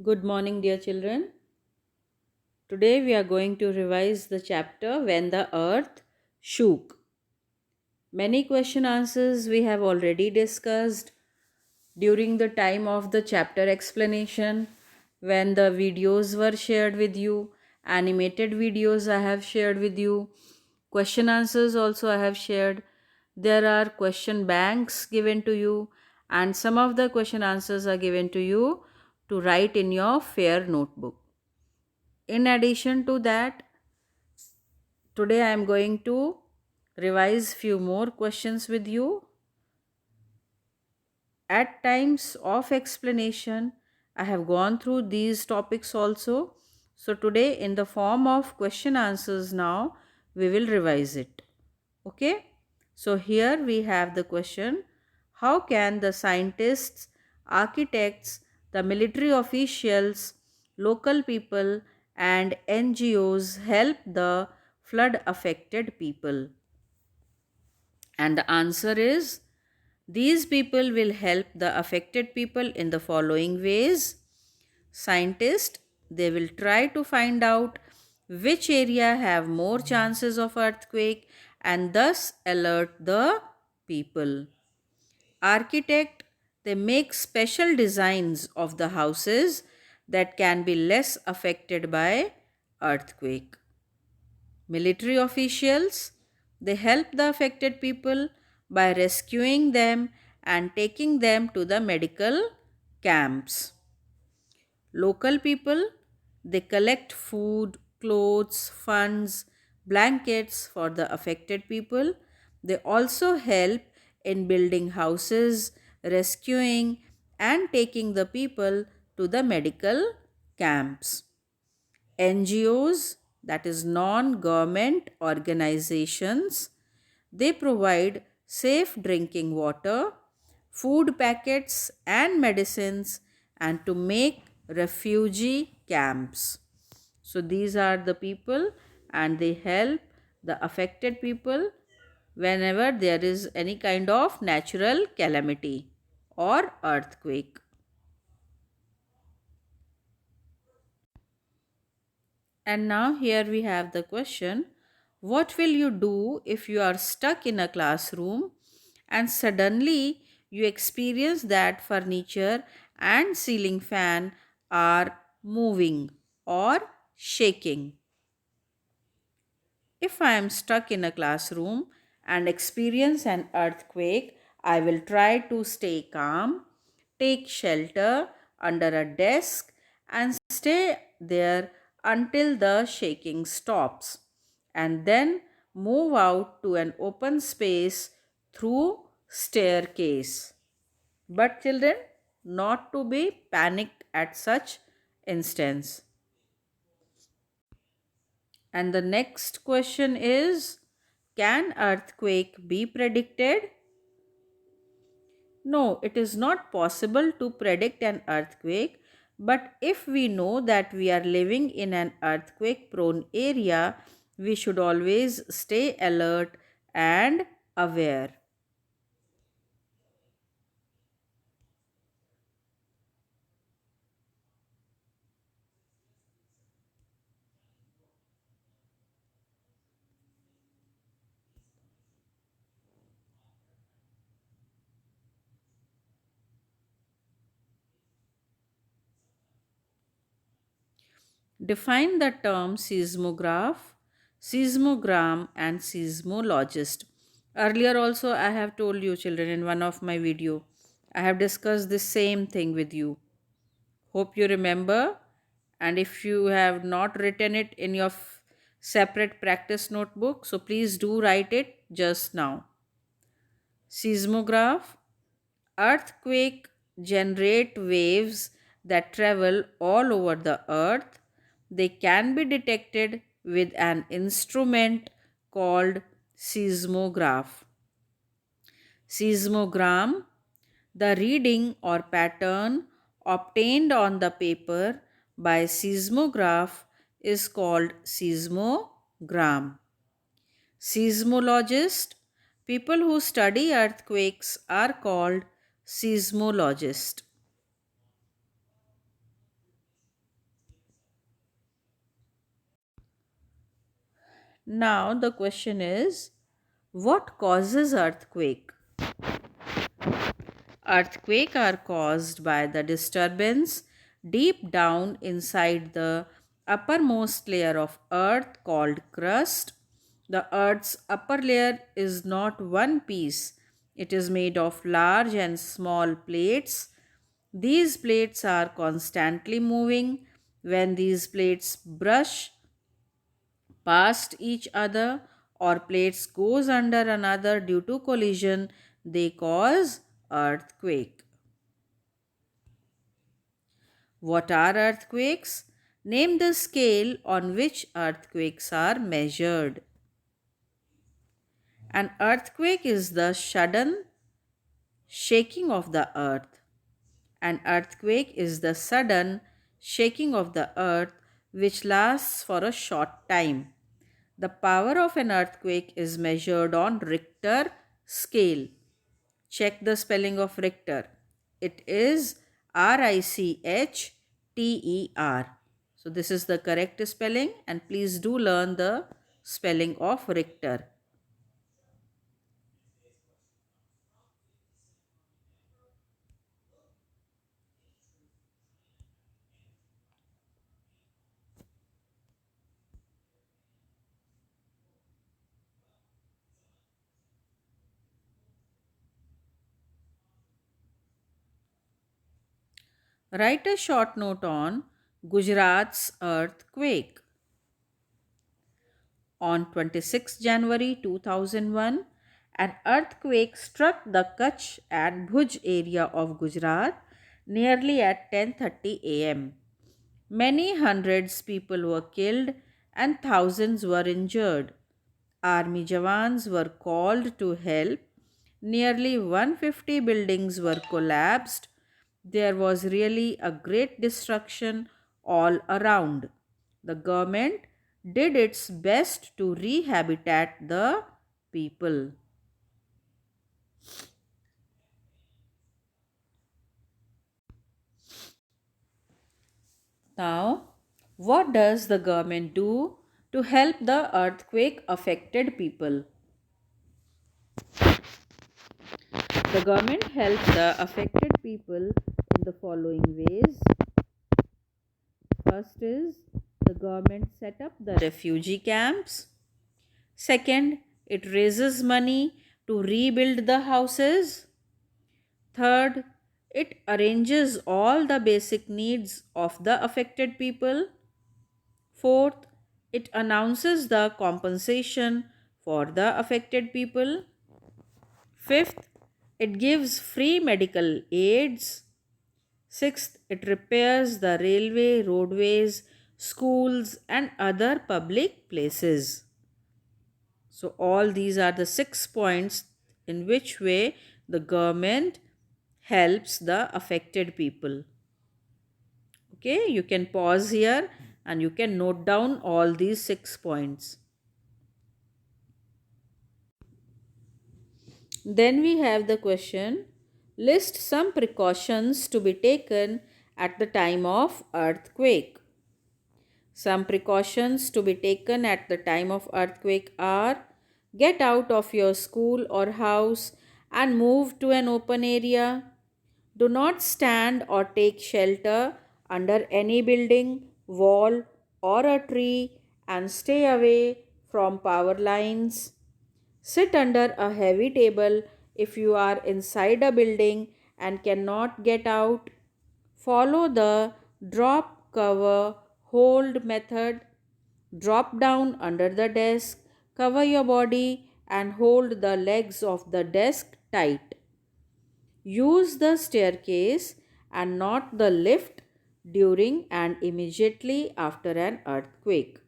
Good morning, dear children. Today we are going to revise the chapter When the Earth Shook. Many question answers we have already discussed during the time of the chapter explanation, when the videos were shared with you, animated videos I have shared with you, question answers also I have shared. There are question banks given to you, and some of the question answers are given to you to write in your fair notebook. In addition to that, today I am going to revise few more questions with you. At times of explanation, I have gone through these topics also. So today in the form of question answers now, we will revise it. Okay? So here we have the question: how can the scientists, architects, the military officials, local people and NGOs help the flood affected people? And the answer is, these people will help the affected people in the following ways. Scientists, they will try to find out which area have more chances of earthquake and thus alert the people. Architect, they make special designs of the houses that can be less affected by earthquake. Military officials, they help the affected people by rescuing them and taking them to the medical camps. Local people, they collect food, clothes, funds, blankets for the affected people. They also help in building houses, rescuing, and taking the people to the medical camps. NGOs, that is non government organizations, they provide safe drinking water, food packets, and medicines, and to make refugee camps. So, these are the people, and they help the affected people whenever there is any kind of natural calamity or earthquake. And now here we have the question: what will you do if you are stuck in a classroom and suddenly you experience that furniture and ceiling fan are moving or shaking? If I am stuck in a classroom and experience an earthquake, I will try to stay calm, take shelter under a desk, and stay there until the shaking stops, and then move out to an open space through staircase. But children, not to be panicked at such instance. And the next question is, can earthquake be predicted? No, it is not possible to predict an earthquake, but if we know that we are living in an earthquake prone area, we should always stay alert and aware. Define the term seismograph, seismogram, and seismologist. Earlier also I have told you children in one of my video. I have discussed the same thing with you. Hope you remember. And if you have not written it in your separate practice notebook, so please do write it just now. Seismograph: earthquake generate waves that travel all over the earth. They can be detected with an instrument called seismograph. Seismogram: the reading or pattern obtained on the paper by seismograph is called seismogram. Seismologist: people who study earthquakes are called seismologists. Now the question is, what causes earthquake? Earthquakes are caused by the disturbance deep down inside the uppermost layer of earth called crust. The earth's upper layer is not one piece, it is made of large and small plates. These plates are constantly moving. When these plates brush past each other or plates goes under another due to collision, they cause earthquake. What are earthquakes? Name the scale on which earthquakes are measured. An earthquake is the sudden shaking of the earth. An earthquake is the sudden shaking of the earth which lasts for a short time. The power of an earthquake is measured on Richter scale. Check the spelling of Richter. It is Richter. So this is the correct spelling, and please do learn the spelling of Richter. Write a short note on Gujarat's earthquake. On 26 January 2001, an earthquake struck the Kutch and Bhuj area of Gujarat nearly at 10:30 am. Many hundreds people were killed and thousands were injured. Army Jawans were called to help. Nearly 150 buildings were collapsed. There was really a great destruction all around. The government did its best to rehabilitate the people. Now, what does the government do to help the earthquake affected people? The government helped the affected people in the following ways. First is the government set up the refugee camps. Second, it raises money to rebuild the houses. Third, it arranges all the basic needs of the affected people. Fourth, it announces the compensation for the affected people. Fifth, it gives free medical aids. Sixth, it repairs the railway, roadways, schools, and other public places. So, all these are the 6 points in which way the government helps the affected people. Okay, you can pause here and you can note down all these 6 points. Then we have the question, list some precautions to be taken at the time of earthquake. Some precautions to be taken at the time of earthquake are: get out of your school or house and move to an open area. Do not stand or take shelter under any building, wall, or a tree, and stay away from power lines. Sit under a heavy table if you are inside a building and cannot get out. Follow the drop, cover, hold method. Drop down under the desk, cover your body, and hold the legs of the desk tight. Use the staircase and not the lift during and immediately after an earthquake.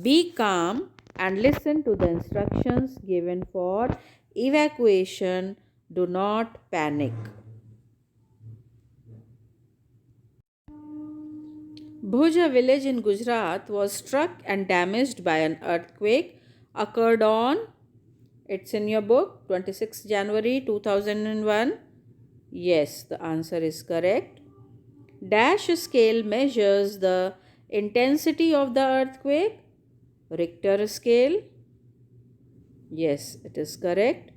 Be calm and listen to the instructions given for evacuation. Do not panic. Bhuj, a village in Gujarat, was struck and damaged by an earthquake occurred on, it's in your book, 26 January 2001. Yes, the answer is correct. Dash scale measures the intensity of the earthquake. Richter scale. Yes, it is correct.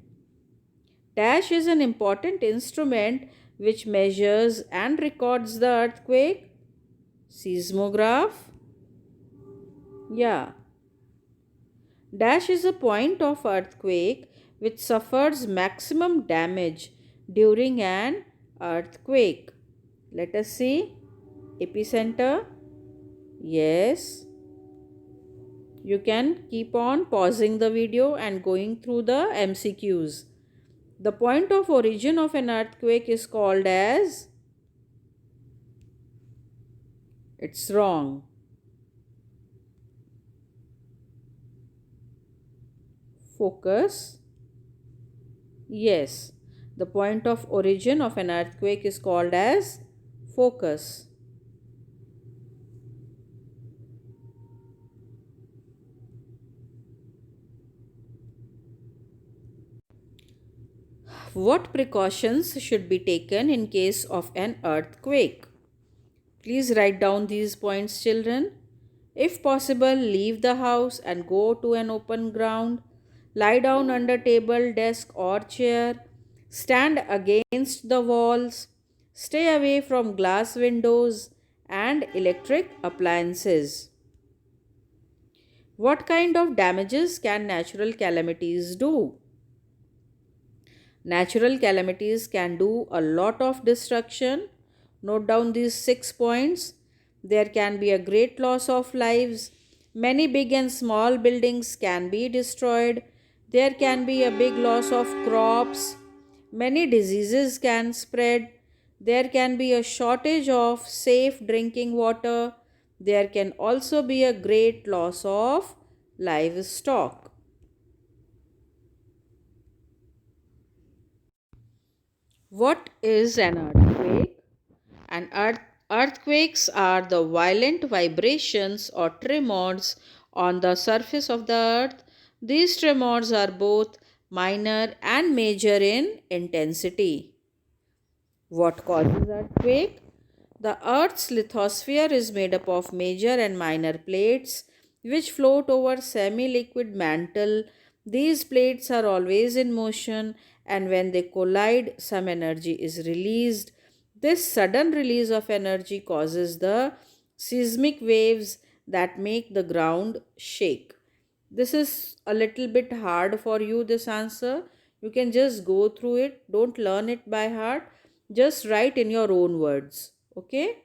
Dash is an important instrument which measures and records the earthquake. Seismograph. Yeah. Dash is a point of earthquake which suffers maximum damage during an earthquake. Let us see. Epicenter. Yes. You can keep on pausing the video and going through the MCQs. The point of origin of an earthquake is called as. It's wrong. Focus. Yes. The point of origin of an earthquake is called as focus. What precautions should be taken in case of an earthquake? Please write down these points, children. If possible, leave the house and go to an open ground. Lie down under table, desk, or chair. Stand against the walls. Stay away from glass windows and electric appliances. What kind of damages can natural calamities do? Natural calamities can do a lot of destruction. Note down these 6 points. There can be a great loss of lives. Many big and small buildings can be destroyed. There can be a big loss of crops. Many diseases can spread. There can be a shortage of safe drinking water. There can also be a great loss of livestock. What is an earthquake? Earthquakes are the violent vibrations or tremors on the surface of the earth. These tremors are both minor and major in intensity. What causes earthquake? The earth's lithosphere is made up of major and minor plates which float over semi-liquid mantle. These plates are always in motion, and when they collide some energy is released. This sudden release of energy causes the seismic waves that make the ground shake. This is a little bit hard for you, this answer. You can just go through it. Don't learn it by heart. Just write in your own words. Okay?